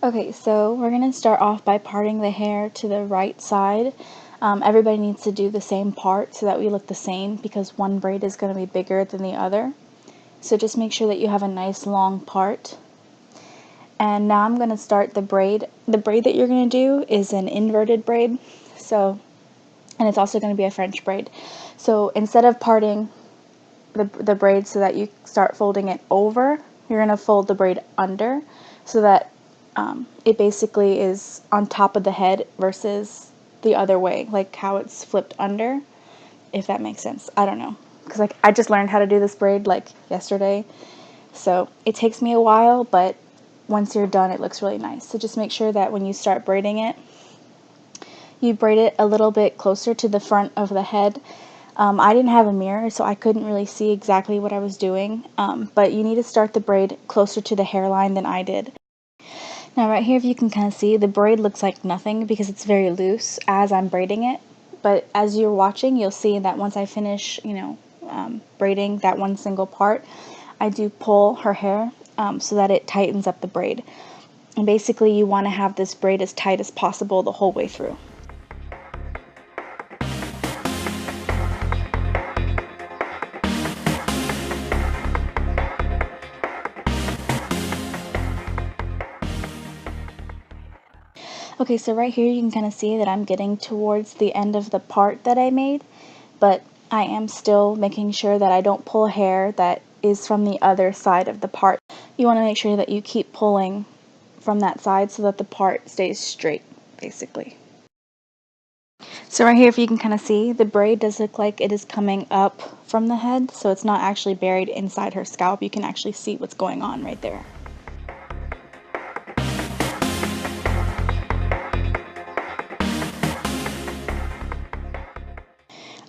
Okay, so we're going to start off by parting the hair to the right side. Everybody needs to do the same part so that we look the same because one braid is going to be bigger than the other. So just make sure that you have a nice long part. And now I'm going to start the braid. The braid that you're going to do is an inverted braid. And it's also going to be a French braid. So instead of parting the braid so that you start folding it over, you're going to fold the braid under so that it basically is on top of the head versus the other way, like how it's flipped under, if that makes sense. I don't know, because I just learned how to do this braid like yesterday, so it takes me a while, but once you're done it looks really nice. So just make sure that when you start braiding it, you braid it a little bit closer to the front of the head. I didn't have a mirror, so I couldn't really see exactly what I was doing, but you need to start the braid closer to the hairline than I did. Now right here, if you can kind of see, the braid looks like nothing because it's very loose as I'm braiding it. But as you're watching, you'll see that once I finish, braiding that one single part, I do pull her hair so that it tightens up the braid. And basically, you want to have this braid as tight as possible the whole way through. Okay, so right here you can kind of see that I'm getting towards the end of the part that I made, but I am still making sure that I don't pull hair that is from the other side of the part. You want to make sure that you keep pulling from that side so that the part stays straight, basically. So right here, if you can kind of see, the braid does look like it is coming up from the head, so it's not actually buried inside her scalp. You can actually see what's going on right there.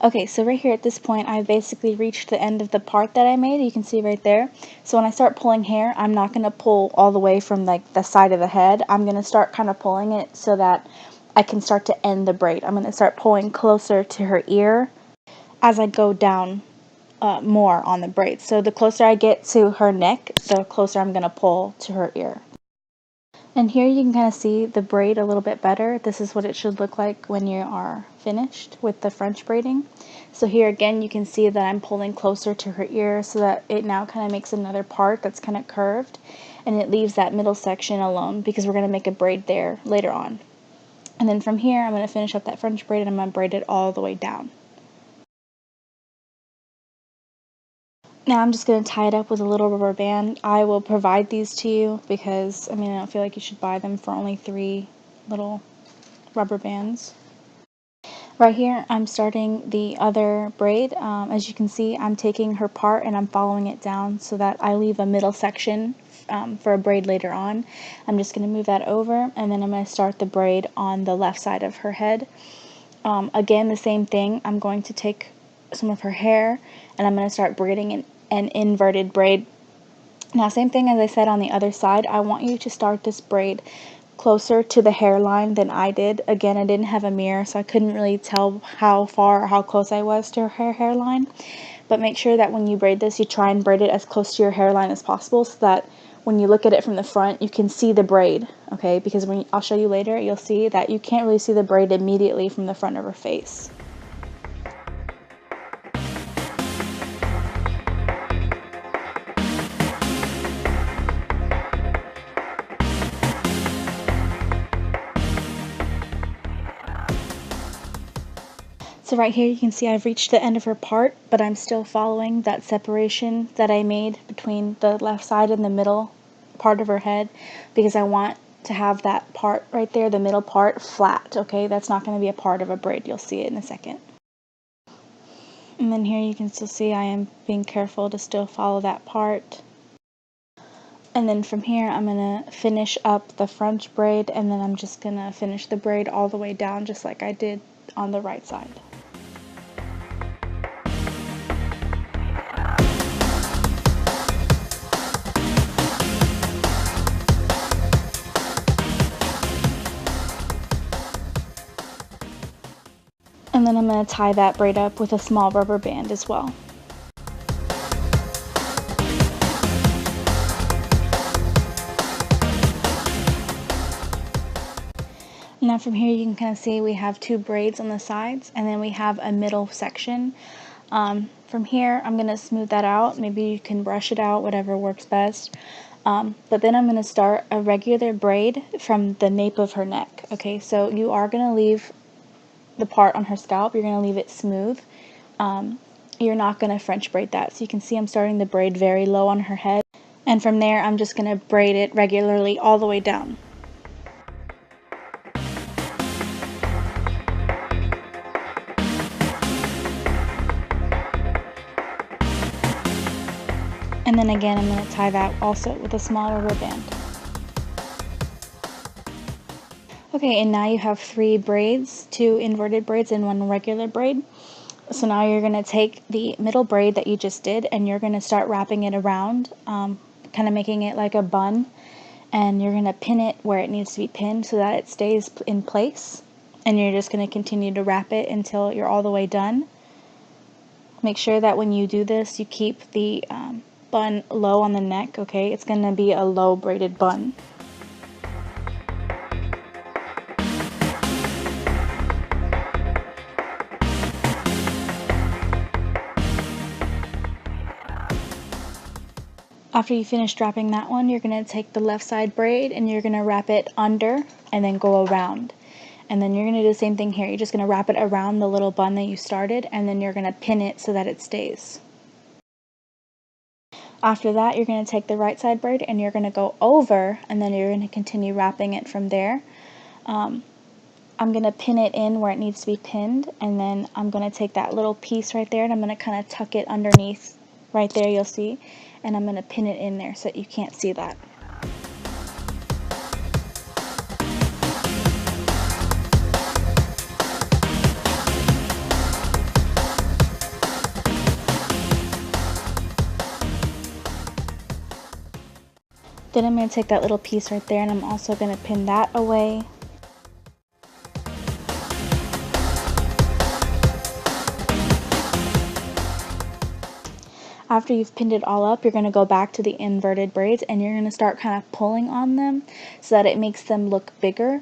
Okay, so right here at this point, I've basically reached the end of the part that I made. You can see right there. So when I start pulling hair, I'm not going to pull all the way from like the side of the head. I'm going to start kind of pulling it so that I can start to end the braid. I'm going to start pulling closer to her ear as I go down more on the braid. So the closer I get to her neck, the closer I'm going to pull to her ear. And here you can kind of see the braid a little bit better. This is what it should look like when you are finished with the French braiding. So here again you can see that I'm pulling closer to her ear so that it now kind of makes another part that's kind of curved, and it leaves that middle section alone because we're going to make a braid there later on. And then from here I'm going to finish up that French braid and I'm going to braid it all the way down. Now I'm just going to tie it up with a little rubber band. I will provide these to you because, I don't feel like you should buy them for only 3 little rubber bands. Right here I'm starting the other braid. As you can see, I'm taking her part and I'm following it down so that I leave a middle section for a braid later on. I'm just going to move that over and then I'm going to start the braid on the left side of her head. Again, the same thing. I'm going to take some of her hair and I'm going to start braiding an inverted braid. Now, same thing as I said on the other side, I want you to start this braid closer to the hairline than I did. Again, I didn't have a mirror, so I couldn't really tell how far or how close I was to her hairline. But make sure that when you braid this, you try and braid it as close to your hairline as possible so that when you look at it from the front, you can see the braid, okay? Because I'll show you later, you'll see that you can't really see the braid immediately from the front of her face. So right here you can see I've reached the end of her part, but I'm still following that separation that I made between the left side and the middle part of her head because I want to have that part right there, the middle part, flat, okay? That's not going to be a part of a braid. You'll see it in a second. And then here you can still see I am being careful to still follow that part. And then from here I'm going to finish up the French braid and then I'm just going to finish the braid all the way down just like I did on the right side. And then I'm going to tie that braid up with a small rubber band as well. Now from here you can kind of see we have two braids on the sides, and then we have a middle section. From here I'm going to smooth that out. Maybe you can brush it out, whatever works best. But then I'm going to start a regular braid from the nape of her neck. Okay, so you are going to leave the part on her scalp, you're going to leave it smooth. You're not going to French braid that. So you can see I'm starting the braid very low on her head. And from there I'm just going to braid it regularly all the way down. And then again, I'm going to tie that also with a small rubber band. Okay, and now you have 3 braids, 2 inverted braids and 1 regular braid. So now you're going to take the middle braid that you just did, and you're going to start wrapping it around, kind of making it like a bun. And you're going to pin it where it needs to be pinned so that it stays in place. And you're just going to continue to wrap it until you're all the way done. Make sure that when you do this, you keep the bun low on the neck, okay? It's going to be a low braided bun. After you finish wrapping that one, you're going to take the left side braid and you're going to wrap it under and then go around. And then you're going to do the same thing here. You're just going to wrap it around the little bun that you started, and then you're going to pin it so that it stays. After that, you're going to take the right side braid and you're going to go over, and then you're going to continue wrapping it from there. I'm going to pin it in where it needs to be pinned, and then I'm going to take that little piece right there and I'm going to kind of tuck it underneath. Right there you'll see, and I'm going to pin it in there so that you can't see that. Then I'm going to take that little piece right there and I'm also going to pin that away. After you've pinned it all up, you're going to go back to the inverted braids and you're going to start kind of pulling on them so that it makes them look bigger.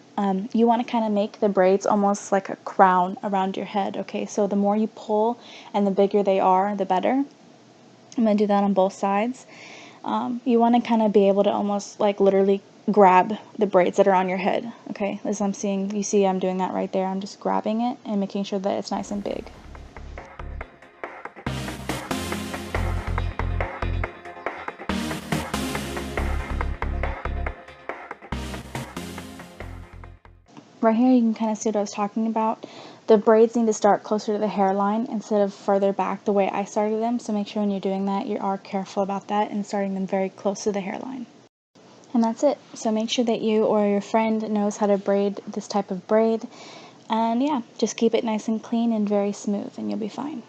You want to kind of make the braids almost like a crown around your head, okay? So the more you pull and the bigger they are, the better. I'm going to do that on both sides. You want to kind of be able to almost like literally grab the braids that are on your head, okay? As I'm seeing, you see I'm doing that right there. I'm just grabbing it and making sure that it's nice and big. Right here you can kind of see what I was talking about. The braids need to start closer to the hairline instead of further back the way I started them, so make sure when you're doing that you are careful about that and starting them very close to the hairline. And that's it. So make sure that you or your friend knows how to braid this type of braid, and yeah, just keep it nice and clean and very smooth and you'll be fine.